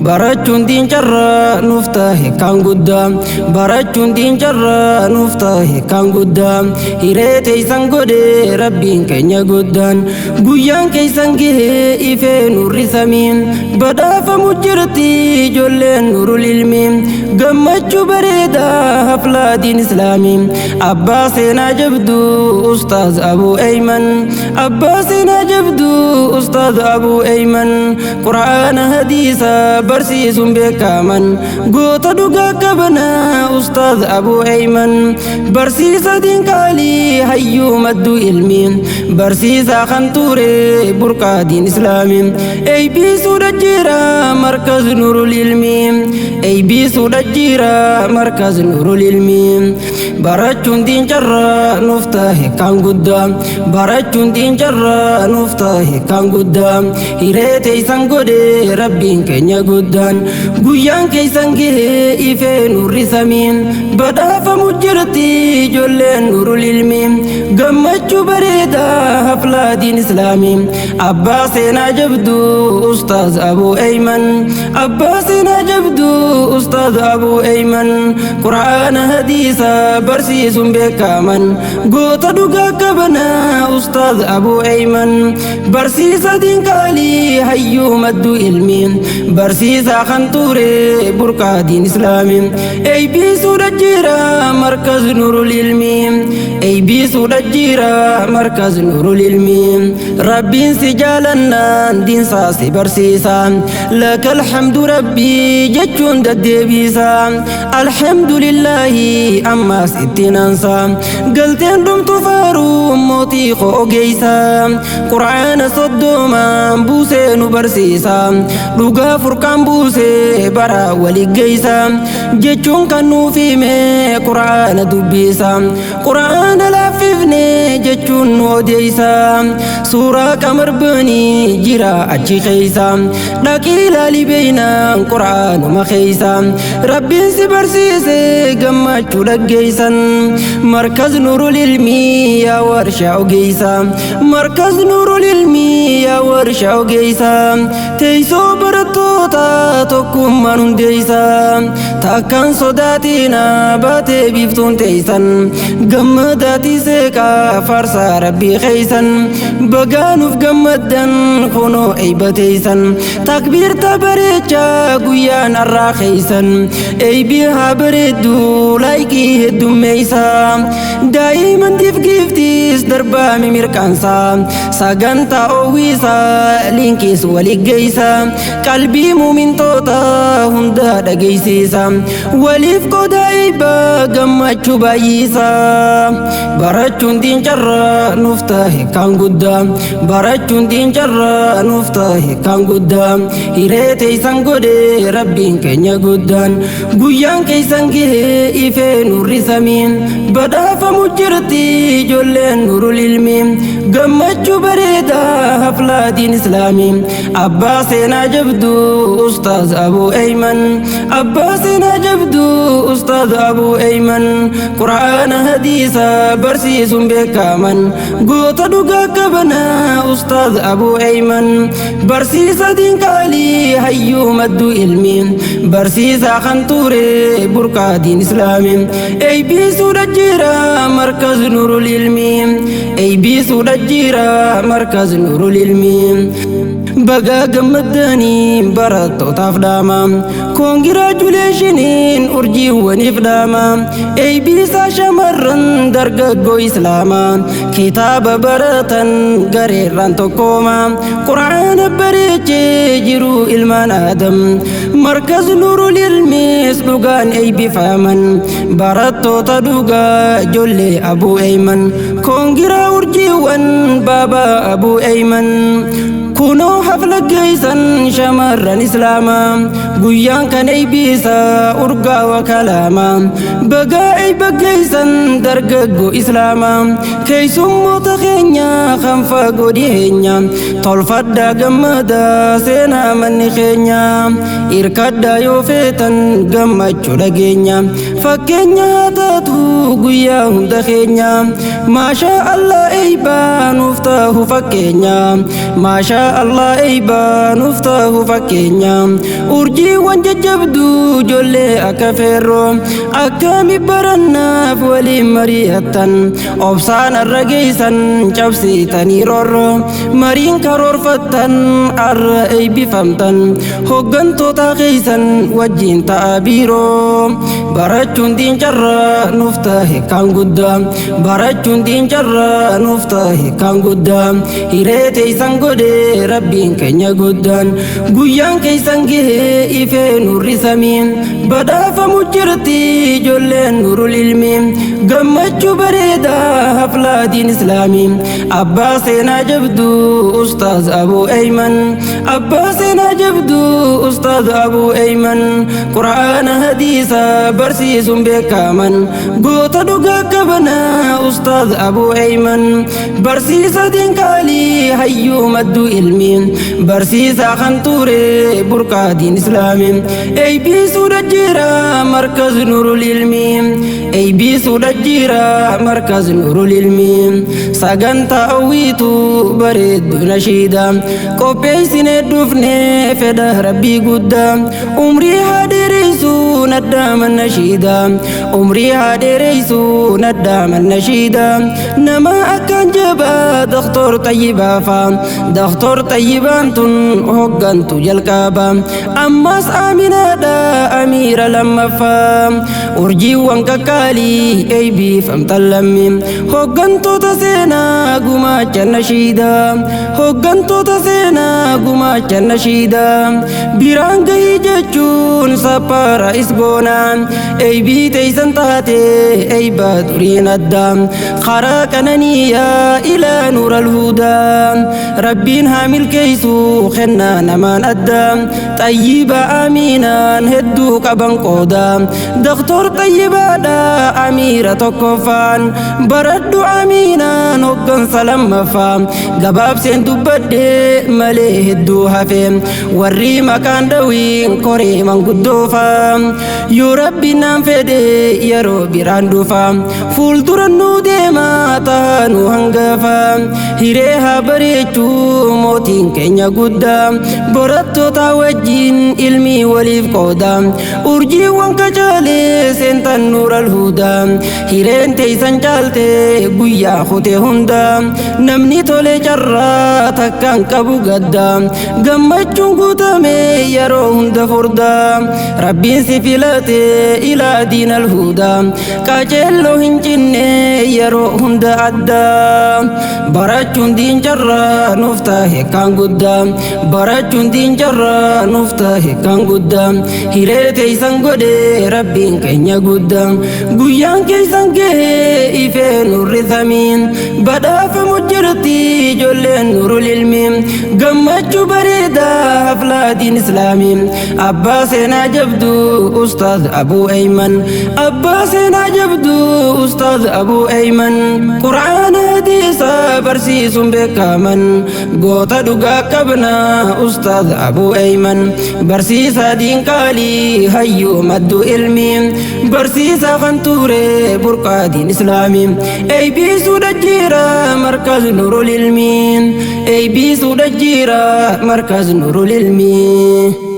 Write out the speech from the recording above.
barachuun diin carraa nuuf tahe kan guddaa barachuun diin carraa nuuf tahe kan guddaa hiree teeysan godhe rabbiin keenya guddaan guyyaan keeysan gahee ifee nurri samiin badhaafamu jirti ijoolleen nurul ilmi gammachuu bareedaa haflaa diin islaamii abbaa seenaa jabdu ustaaz Abuu Ayman abbaa seenaa jabdu ustaaz Abuu Ayman quraana hadiisa barsiisuun beekaman goota dhugaa qabanaa ustaaz Abuu Ayman barsiisa diin qaalii hayyuu madduu ilmi barsiisa kan ture burqaa diin islaamii eeybisuu dhajjiira markaz nurul ilmi eeybisuu dhajjiira markaz nurul ilmi barachuun diin carraa nuuf tahe kan guddaa barachuun diin carraa nuuf tahe kan guddaa hiree teeysan godhe rabbiin keenya guddaan guyyaan keeysan gahee ifee nurri samiin badhaafamu jirti ijoolleen nurul ilmi gammachuu bareedaa haflaa diin islaamii abbaa seenaa jabdu ustaaz Abuu Ayman abbaa seenaa jabdu ustaaz Abuu Ayman quraana hadiisa barsiisuun beekaman goota dhugaa qabanaa ustaaz Abuu Ayman barsiisa diin qaalii hayyuu madduu ilmi barsiisa kan ture burqaa diin islaamii eeybisuu dhajjiira markaz nurul ilmi eeybisuu dhajjiira markaz nurul ilmi rabbiin si jaalannaan diinsaa si barsiisa lakal hamdu rabbii jechuun daddeebisa alhamdulillaahi ammaas ittiin ansa galteen dhumtu faaruu mootii koo ogeeysa quraana soddomaan buusee nu barsiisa dhugaa furqaan buusee bara waliggeeysa jechuun kan nuuf hime quraana dubbisa quraana laaffifne jechuun nu odeeysa suuraa qamar banii jira achi keeysa dhaqii ilaalii beeynaan quraanuma keeysa rabbiin si barsiise gammachuu dhaggeeysan markaz nurul ilmi yaa warshaa ogeeysa markaz nurul ilmi yaa warshaa ogeeysa teeysoo barattoota tokkummaan hundeeysa takkaan sodaatiina baatee biiftuun teeysan gammadaatii seeqaa faarsaa rabbii keeysan bagaanuuf gammaddan kunoo eeybateeysan takbiirta bareechaa guyyaan arraa keeysan eeybii haa bareedduu laayikii heddummeeysa daa'imantiif giiftiis darbaami mirqaansa sagantaa oowwiisa linkiis waliggeeysa qalbii muumintoota hunda dhageeysiisa waliif qodaa eeybaa gammachuu baay'isa barachuun diin carraa nuuf tahe kan guddaa barachuun diin carraa nuuf tahe kan guddaa hiree teeysan godhe rabbiin keenya guddaan guyyaan keeysan gahee ifee nurri samiin badhaafamu jirti ijoolleen nurul ilmi gammachuu bareedaa haflaa diin islaamii abbaa seenaa jabdu ustaaz Abuu Ayman abbaa seenaa jabdu ustaaz Abuu Ayman quraana hadiisa barsiisuun beekaman goota dhugaa qabanaa ustaaz Abuu Ayman barsiisa diin qaalii hayyuu madduu ilmi barsiisa kan ture burqaa diin islaamii eeybisuu dhajjiira markaz nurul ilmi eeybisuu dhajjiira markaz nurul ilmi bagaa gammaddanii barattootaaf dhaama koongiraajuleeshiniin urjiiwwaniif dhaama eeybisaa shamarran dargaggoo islaamaa kitaaba baratan gareerraan tokkooma quraana bareechee jiru ilmaan aadam markaz nurul ilmiis dhugaan eeybifaman barattoota dhugaa ijoollee Abuu Ayman koongiraa urjiiwwan baabaa Abuu Ayman kunoo hafla geeysan shamarran islaamaa guyyaan kan eeybisa urgaa wakalaama bagaa eeyba geeysan dargaggoo islaamaa keeysummoota keenya kan fagoo dhiheenya tolfaddaa gammadaa seenaa manni keenya irkaddaa yoo feetan gammachuu dhageenya fakkeenya taatu guyyaa hunda keenya maashaa Allah eeybaa nuuf ta'u fakkeenya maashaa الله إيبا نفته فكينيا أرجي وانججبدو جولي أكفيرو أكامي برنا فولي مريتا أبسان الرقيسا جبسي تنيرورو مرين كرور فتن الرأي بفمتن هقن توتا خيسا وجين تأبيرو برجون دين جرى نفته كان قدام برجون دين جرى نفته كان قدام هيرتي سنقودي ربين كنيا قدام قيان كي سنقه إفه نور سمين بدا فمجرتي جولين نور العلمين قمت بريدا حفلة دين إسلامي أبا سينا جبدو أستاذ أبو أيمن أبا سينا جبدو أستاذ أبو أيمن قرآن حديثا برسيس بكامن قوت دقا كبنا أستاذ أبو أيمن برسيس دين كالي هيو مدو علمي برسيس خنطوري بركة دين إسلامي أي بي سورة جيرا مركز نور العلمي أي بي سورة جيرا مركز نور العلمي ساقن تأويتو بريد نشيدا كوبي سنة دفنة فده ربي قدام عمري هادريسو ندام النشيدا عمري هادريسو ندام النشيدا نما أكن جبا دكتور طيبا فام دكتور طيبان تن هقن تجل كابا أماس آمنا دا أمير لما فام أرجي وانك كالي أي بي فمتلمي هقن توتا سينا قما جنشيدا هقن توتا سينا قما جنشيدا بيرانجي ججون سابا رئيس بونا أي بي تيسن تاتي أي بادرين الدام خراكنني يا إلى نور الهدى ربين هامل كيسو خنا نمان الدام طيبة آمينا هدو كبن قودا دكتور طيبة دا أميرة كوفان بردو آمينا نوكن سلام مفام قباب سندو بدي ملي هدو هفم وري مكان دوين كوري من قدو فام يو ربي نام فدي يرو براندو فام فول درنو ديما تانو هنگفام هيريها بريچو موتين كينيا قدام براتو تاوجين علمي وليف قودام أرجي وانك جالي سنتان نور الهدى هيرين تيسان جالتي قويا خوتي هندام نمني تولي جرا تكان كبو قدام قمتشون قوتامي يرو هند فردام ربين سفلاتي إلى دين الهدى كاجلو هنجني يرو هند أدام براتشون دين جرا نفته كان قدام براتشون دين جرا نفته كان قدام هيرتي سنقودي ربين كينيا قدام قيان كي سنقه إفه نور ثمين بدا فمجرتي جولين نور العلمي قمتشو بريدا حفلة دين إسلامي أبا سينا جبدو أستاذ أبو أيمن أبا سينا جبدو أستاذ أبو أيمن قرآن حديثا برسيس بكامن قوتا دقا كبنا أستاذ أبو أيمن برسيسا دين كالي هيو مدو علمي برسيسا خنطوري بركة دين إسلامي أي بي سودة جيرا مركز نور العلمي أي بي سودة جيرا مركز نور العلمي